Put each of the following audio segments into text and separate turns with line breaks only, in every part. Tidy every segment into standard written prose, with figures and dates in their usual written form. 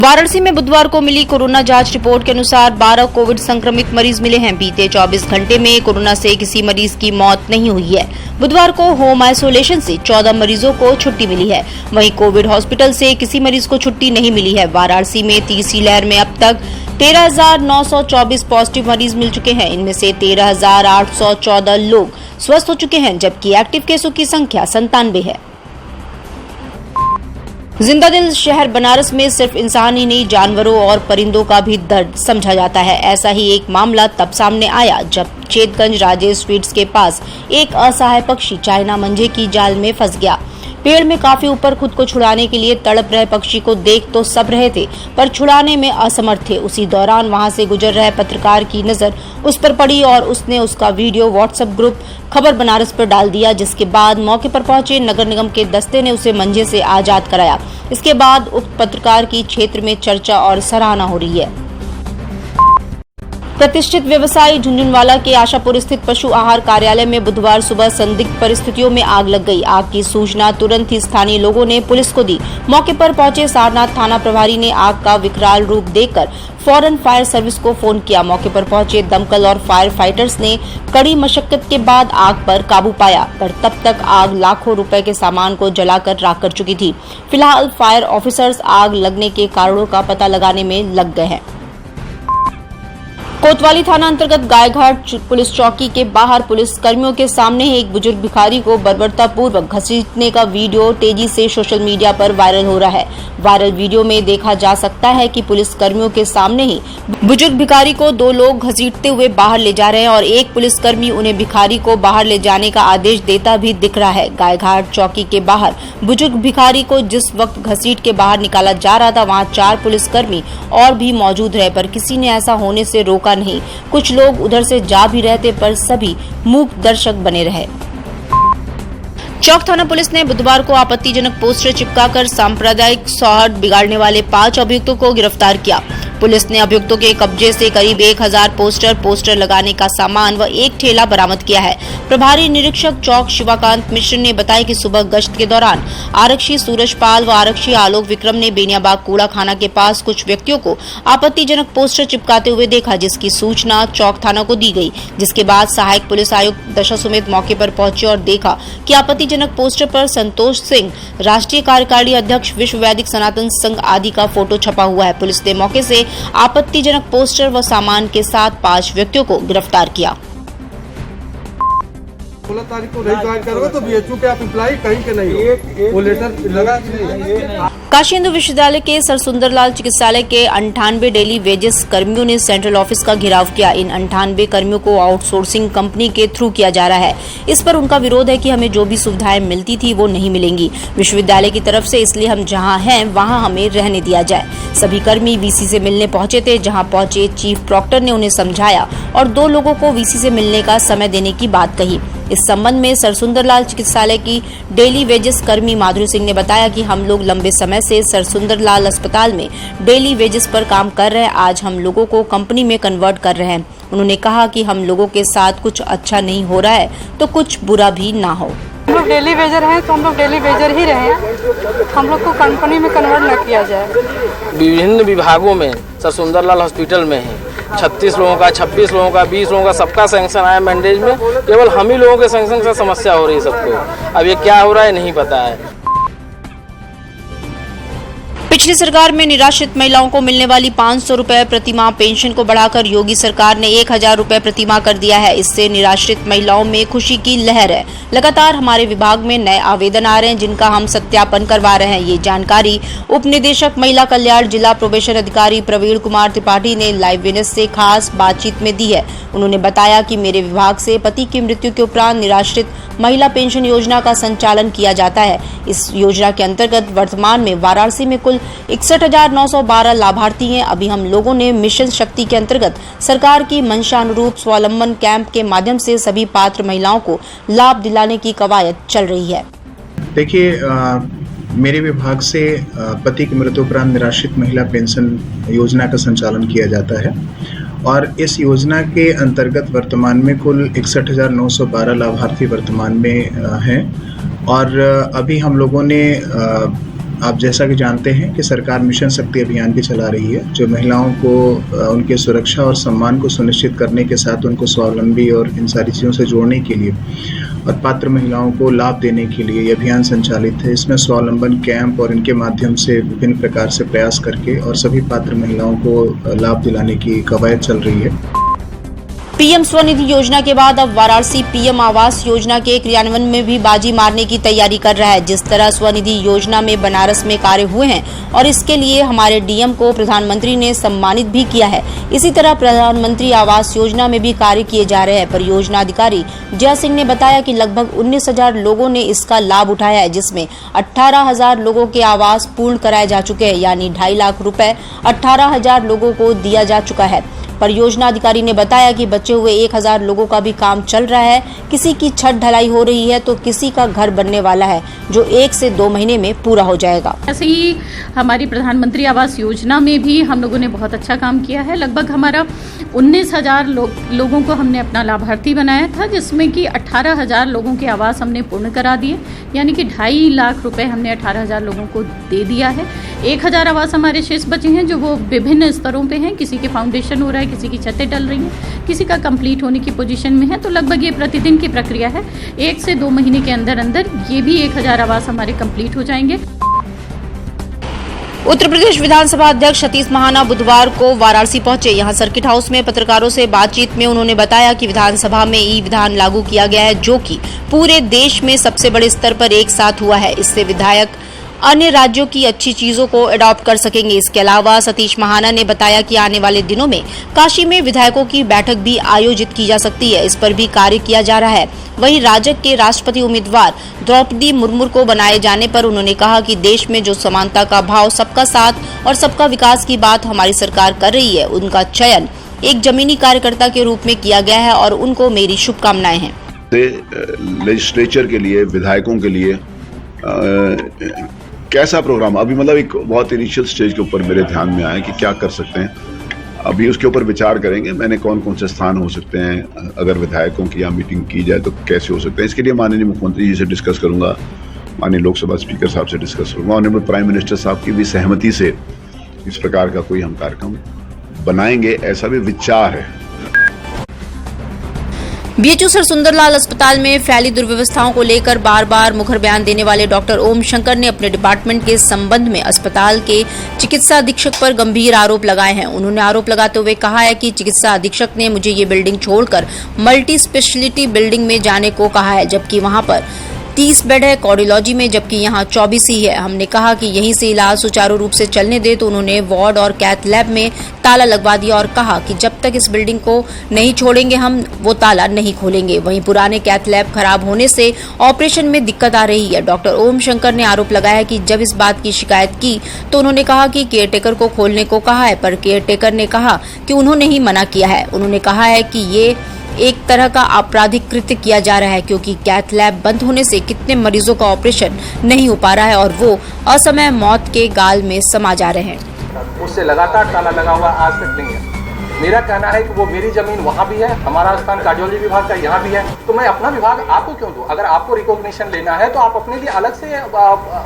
वाराणसी में बुधवार को मिली कोरोना जांच रिपोर्ट के अनुसार 12 कोविड संक्रमित मरीज मिले हैं। बीते 24 घंटे में कोरोना से किसी मरीज की मौत नहीं हुई है। बुधवार को होम आइसोलेशन से 14 मरीजों को छुट्टी मिली है। वहीं कोविड हॉस्पिटल से किसी मरीज को छुट्टी नहीं मिली है। वाराणसी में तीसरी लहर में अब तक 13,924 पॉजिटिव मरीज मिल चुके हैं। इनमें से 13,814 लोग स्वस्थ हो चुके हैं, जबकि एक्टिव केसों की संख्या 97 है। जिंदा दिल शहर बनारस में सिर्फ इंसान ही नहीं, जानवरों और परिंदों का भी दर्द समझा जाता है। ऐसा ही एक मामला तब सामने आया जब चेतगंज राजेश स्वीट्स के पास एक असहाय पक्षी चाइना मंझे की जाल में फंस गया। पेड़ में काफी ऊपर खुद को छुड़ाने के लिए तड़प रहे पक्षी को देख तो सब रहे थे, पर छुड़ाने में असमर्थ थे। उसी दौरान वहां से गुजर रहे पत्रकार की नजर उस पर पड़ी और उसने उसका वीडियो व्हाट्सएप ग्रुप खबर बनारस पर डाल दिया, जिसके बाद मौके पर पहुंचे नगर निगम के दस्ते ने उसे मंझे से आजाद कराया। इसके बाद उक्त पत्रकार की क्षेत्र में चर्चा और सराहना हो रही है। प्रतिष्ठित व्यवसायी झुंझुनवाला के आशापुर स्थित पशु आहार कार्यालय में बुधवार सुबह संदिग्ध परिस्थितियों में आग लग गई। आग की सूचना तुरंत ही स्थानीय लोगों ने पुलिस को दी। मौके पर पहुंचे सारनाथ थाना प्रभारी ने आग का विकराल रूप देखकर फौरन फायर सर्विस को फोन किया। मौके पर पहुंचे दमकल और फायर फाइटर्स ने कड़ी मशक्कत के बाद आग पर काबू पाया, पर तब तक आग लाखों रुपए के सामान को जलाकर राख कर चुकी थी। फिलहाल फायर ऑफिसर्स आग लगने के कारणों का पता लगाने में लग गए हैं। कोतवाली थाना अंतर्गत गायघाट पुलिस चौकी के बाहर पुलिस कर्मियों के सामने ही एक बुजुर्ग भिखारी को बर्बरतापूर्वक घसीटने का वीडियो तेजी से सोशल मीडिया पर वायरल हो रहा है। वायरल वीडियो में देखा जा सकता है कि पुलिस कर्मियों के सामने ही बुजुर्ग भिखारी को दो लोग घसीटते हुए बाहर ले जा रहे हैं और एक पुलिसकर्मी उन्हें भिखारी को बाहर ले जाने का आदेश देता भी दिख रहा है। गायघाट चौकी के बाहर बुजुर्ग भिखारी को जिस वक्त घसीट के बाहर निकाला जा रहा था, वहाँ 4 पुलिसकर्मी और भी मौजूद रहे, पर किसी ने ऐसा होने से रोका नहीं। कुछ लोग उधर से जा भी रहे थे, पर सभी मूक दर्शक बने रहे। चौक थाना पुलिस ने बुधवार को आपत्तिजनक पोस्टर चिपकाकर सांप्रदायिक सौहार्द बिगाड़ने वाले 5 अभियुक्तों को गिरफ्तार किया। पुलिस ने अभियुक्तों के कब्जे से करीब 1000 पोस्टर लगाने का सामान व एक ठेला बरामद किया है। प्रभारी निरीक्षक चौक शिवाकांत मिश्र ने बताया कि सुबह गश्त के दौरान आरक्षी सूरजपाल व आरक्षी आलोक विक्रम ने बेनियाबाग कूड़ा खाना के पास कुछ व्यक्तियों को आपत्तिजनक पोस्टर चिपकाते हुए देखा, जिसकी सूचना चौक थाना को दी गई। जिसके बाद सहायक पुलिस आयुक्त दशा सुमेत मौके पर पहुंचे और देखा कि आपत्तिजनक पोस्टर पर संतोष सिंह, राष्ट्रीय कार्यकारिणी अध्यक्ष, विश्व वैदिक सनातन संघ आदि का फोटो छपा हुआ है। पुलिस ने मौके से आपत्तिजनक पोस्टर व सामान के साथ 5 व्यक्तियों को गिरफ्तार किया।
16 तारीख को नहीं ज्वाइन करोगे तो बीएचयू के आप एम्प्लॉय कहीं के नहीं हो, वो लेटर लगा।
काशी हिंदू विश्वविद्यालय के सर सुंदरलाल चिकित्सालय के 98 डेली वेजेस कर्मियों ने सेंट्रल ऑफिस का घेराव किया। इन 98 कर्मियों को आउटसोर्सिंग कंपनी के थ्रू किया जा रहा है। इस पर उनका विरोध है कि हमें जो भी सुविधाएं मिलती थी वो नहीं मिलेंगी विश्वविद्यालय की तरफ से, इसलिए हम जहां हैं वहां हमें रहने दिया जाए। सभी कर्मी वीसी से मिलने पहुंचे थे। जहां पहुंचे चीफ प्रॉक्टर ने उन्हें समझाया और 2 लोगों को वीसी से मिलने का समय देने की बात कही। इस संबंध में सर सुंदरलाल चिकित्सालय की डेली वेजेस कर्मी माधुरी सिंह ने बताया कि हम लोग लंबे समय से सर सुंदरलाल अस्पताल में डेली वेजेस पर काम कर रहे हैं। आज हम लोगों को कंपनी में कन्वर्ट कर रहे हैं। उन्होंने कहा कि हम लोगों के साथ कुछ अच्छा नहीं हो रहा है तो कुछ बुरा भी ना हो।
हम लोग डेली वेजर हैं तो हम लोग डेली वेजर ही रहे, हम लोग को कंपनी में कन्वर्ट न किया जाए।
विभिन्न विभागों में सर सुंदरलाल हॉस्पिटल में है 36 लोगों का, 26 लोगों का, 20 लोगों का, सबका सैंक्शन आया मैंडेज में। केवल हम ही लोगों के सैंक्शन से समस्या हो रही है सबको। अब ये क्या हो रहा है नहीं पता है।
पिछली सरकार में निराश्रित महिलाओं को मिलने वाली 500 रुपए प्रतिमाह पेंशन को बढ़ाकर योगी सरकार ने 1000 रुपए प्रतिमाह कर दिया है। इससे निराश्रित महिलाओं में खुशी की लहर है। लगातार हमारे विभाग में नए आवेदन आ रहे हैं, जिनका हम सत्यापन करवा रहे हैं। ये जानकारी उप निदेशक महिला कल्याण जिला प्रोबेशन अधिकारी प्रवीण कुमार त्रिपाठी ने लाइव विनेस से खास बातचीत में दी है। उन्होंने बताया कि मेरे विभाग से पति की मृत्यु के उपरांत निराश्रित महिला पेंशन योजना का संचालन किया जाता है। इस योजना के अंतर्गत वर्तमान में वाराणसी में कुल 61,912 लाभार्थी हैं। अभी हम लोगों ने मिशन शक्ति के अंतर्गत सरकार की मंशा अनुरूप स्वावलंबन कैंप के माध्यम से सभी पात्र महिलाओं को लाभ दिलाने की कवायद चल रही है।
देखिए, मेरे विभाग से पति की मृत्यु उपरांत निराश्रित महिला पेंशन योजना का संचालन किया जाता है और इस योजना के अंतर्गत वर्तमान में कुल 61,912 लाभार्थी वर्तमान में हैं और अभी हम लोगों ने आप जैसा कि जानते हैं कि सरकार मिशन शक्ति अभियान भी चला रही है, जो महिलाओं को उनके सुरक्षा और सम्मान को सुनिश्चित करने के साथ उनको स्वावलंबी और इन सारी चीज़ों से जोड़ने के लिए और पात्र महिलाओं को लाभ देने के लिए ये अभियान संचालित है। इसमें स्वावलंबन कैंप और इनके माध्यम से विभिन्न प्रकार से प्रयास करके और सभी पात्र महिलाओं को लाभ दिलाने की कवायद चल रही है।
पीएम स्वनिधि योजना के बाद अब वाराणसी पीएम आवास योजना के क्रियान्वयन में भी बाजी मारने की तैयारी कर रहा है। जिस तरह स्वनिधि योजना में बनारस में कार्य हुए हैं और इसके लिए हमारे डीएम को प्रधानमंत्री ने सम्मानित भी किया है, इसी तरह प्रधानमंत्री आवास योजना में भी कार्य किए जा रहे हैं। परियोजना अधिकारी जय सिंह ने बताया कि लगभग 19,000 लोगों ने इसका लाभ उठाया है, जिसमें 18,000 लोगों के आवास पूर्ण कराए जा चुके हैं, यानी 2.5 लाख रुपए 18,000 लोगों को दिया जा चुका है। परियोजना अधिकारी ने बताया कि बचे हुए 1,000 लोगों का भी काम चल रहा है। किसी की छत ढलाई हो रही है तो किसी का घर बनने वाला है, जो 1 से 2 महीने में पूरा हो जाएगा।
ऐसे ही हमारी प्रधानमंत्री आवास योजना में भी हम लोगों ने बहुत अच्छा काम किया है। लगभग हमारा 19,000 लोगों को हमने अपना लाभार्थी बनाया था, जिसमें कि 18,000 लोगों के आवास हमने पूर्ण करा दिए, यानी कि 2.5 लाख रुपए हमने 18,000 लोगों को दे दिया है। 1,000 आवास हमारे शेष बचे हैं, जो वो विभिन्न स्तरों पे हैं। किसी के फाउंडेशन हो रहा है, किसी की छतें डल रही हैं, किसी का कंप्लीट होने की पोजीशन में है। तो लगभग ये प्रतिदिन की प्रक्रिया है। 1 से 2 महीने के अंदर अंदर ये भी 1,000 आवास हमारे कंप्लीट हो जाएंगे।
उत्तर प्रदेश विधानसभा अध्यक्ष सतीश महाना बुधवार को वाराणसी पहुंचे। यहां सर्किट हाउस में पत्रकारों से बातचीत में उन्होंने बताया कि विधानसभा में ई विधान लागू किया गया है, जो कि पूरे देश में सबसे बड़े स्तर पर एक साथ हुआ है। इससे विधायक अन्य राज्यों की अच्छी चीजों को अडॉप्ट कर सकेंगे। इसके अलावा सतीश महाना ने बताया कि आने वाले दिनों में काशी में विधायकों की बैठक भी आयोजित की जा सकती है, इस पर भी कार्य किया जा रहा है। वहीं राजग के राष्ट्रपति उम्मीदवार द्रौपदी मुर्मू को बनाए जाने पर उन्होंने कहा कि देश में जो समानता का भाव, सबका साथ और सबका विकास की बात हमारी सरकार कर रही है, उनका चयन एक जमीनी कार्यकर्ता के रूप में किया गया है और उनको मेरी शुभकामनाएं हैं।
लेजिस्लेचर के लिए, विधायकों के लिए कैसा प्रोग्राम अभी मतलब एक बहुत इनिशियल स्टेज के ऊपर मेरे ध्यान में आया कि क्या कर सकते हैं। अभी उसके ऊपर विचार करेंगे। मैंने कौन कौन से स्थान हो सकते हैं, अगर विधायकों की यहाँ मीटिंग की जाए तो कैसे हो सकते हैं। इसके लिए माननीय मुख्यमंत्री जी से डिस्कस करूंगा, माननीय लोकसभा स्पीकर साहब से डिस्कस करूंगा, ऑनरेबल प्राइम मिनिस्टर साहब की भी सहमति से इस प्रकार का कोई हम कार्यक्रम बनाएंगे, ऐसा भी विचार है।
बीएचयू सर सुंदरलाल अस्पताल में फैली दुर्व्यवस्थाओं को लेकर बार बार मुखर बयान देने वाले डॉक्टर ओम शंकर ने अपने डिपार्टमेंट के संबंध में अस्पताल के चिकित्सा अधीक्षक पर गंभीर आरोप लगाए हैं। उन्होंने आरोप लगाते हुए कहा है कि चिकित्सा अधीक्षक ने मुझे ये बिल्डिंग छोड़कर मल्टी स्पेशलिटी बिल्डिंग में जाने को कहा है, जबकि वहां पर 30 बेड है कार्डियोलॉजी में, जबकि यहाँ 24 ही है। हमने कहा कि यहीं से इलाज सुचारू रूप से चलने दे, तो उन्होंने वार्ड और कैथ लैब में ताला लगवा दिया और कहा कि जब तक इस बिल्डिंग को नहीं छोड़ेंगे हम वो ताला नहीं खोलेंगे। वहीं पुराने कैथ लैब खराब होने से ऑपरेशन में दिक्कत आ रही है। डॉक्टर ओम शंकर ने आरोप लगाया कि जब इस बात की शिकायत की तो उन्होंने कहा कि केयरटेकर को खोलने को कहा है, पर केयरटेकर ने कहा कि उन्होंने ही मना किया है। उन्होंने कहा है कि ये एक तरह का आपराधिक कृत्य किया जा रहा है, क्योंकि कैथ लैब बंद होने से कितने मरीजों का ऑपरेशन नहीं हो पा रहा है और वो असमय मौत के गाल में समा जा रहे हैं।
उससे लगातार ताला लगा हुआ आज तक नहीं है। मेरा कहना है कि वो मेरी जमीन वहाँ भी है, हमारा स्थान कार्डियोलॉजी विभाग का यहाँ भी है, तो मैं अपना विभाग आपको क्यों दूं? अगर आपको रिकॉग्निशन लेना है तो आप अपने लिए अलग से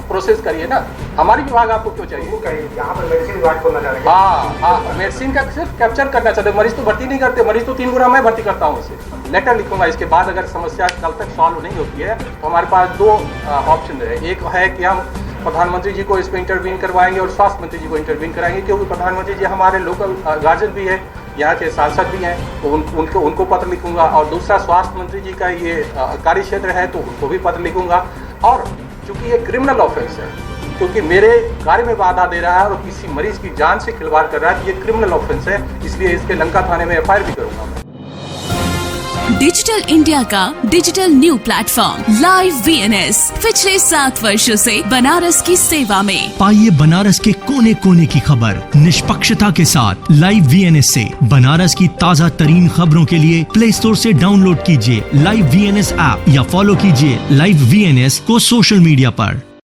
प्रोसेस करिए ना। हमारी विभाग आपको क्यों चाहिए? यहाँ पर मेडिसिन विभाग खोलना चाह रहे हैं। हाँ, मेडिसिन का सिर्फ कैप्चर करना चाहते। मरीज तो भर्ती नहीं करते, मरीज तो 3 गुना मैं भर्ती करता हूँ। उसे लेटर लिखूंगा। इसके बाद अगर समस्या कल तक सॉल्व नहीं होती है तो हमारे पास 2 ऑप्शन है। एक है कि हम प्रधानमंत्री जी को इस पर इंटरवीन करवाएंगे और स्वास्थ्य मंत्री जी को इंटरवीन कराएंगे, क्योंकि प्रधानमंत्री जी हमारे लोकल गार्जियन भी है, यहाँ के सांसद भी हैं, तो उनको पत्र लिखूंगा। और दूसरा, स्वास्थ्य मंत्री जी का ये कार्य क्षेत्र है तो उनको भी पत्र लिखूंगा। और चूंकि ये क्रिमिनल ऑफेंस है, क्योंकि मेरे कार्य में बाधा दे रहा है और किसी मरीज की जान से खिलवाड़ कर रहा है, ये क्रिमिनल ऑफेंस है, इसलिए इसके लंका थाने में FIR भी करूंगा मैं।
डिजिटल इंडिया का digital new platform live VNS पिछले 7 वर्षों से बनारस की सेवा में।
पाइए बनारस के कोने कोने की खबर निष्पक्षता के साथ। लाइव VNS से बनारस की ताज़ा तरीन खबरों के लिए प्ले स्टोर से डाउनलोड कीजिए लाइव VNS ऐप या फॉलो कीजिए लाइव VNS को सोशल मीडिया पर।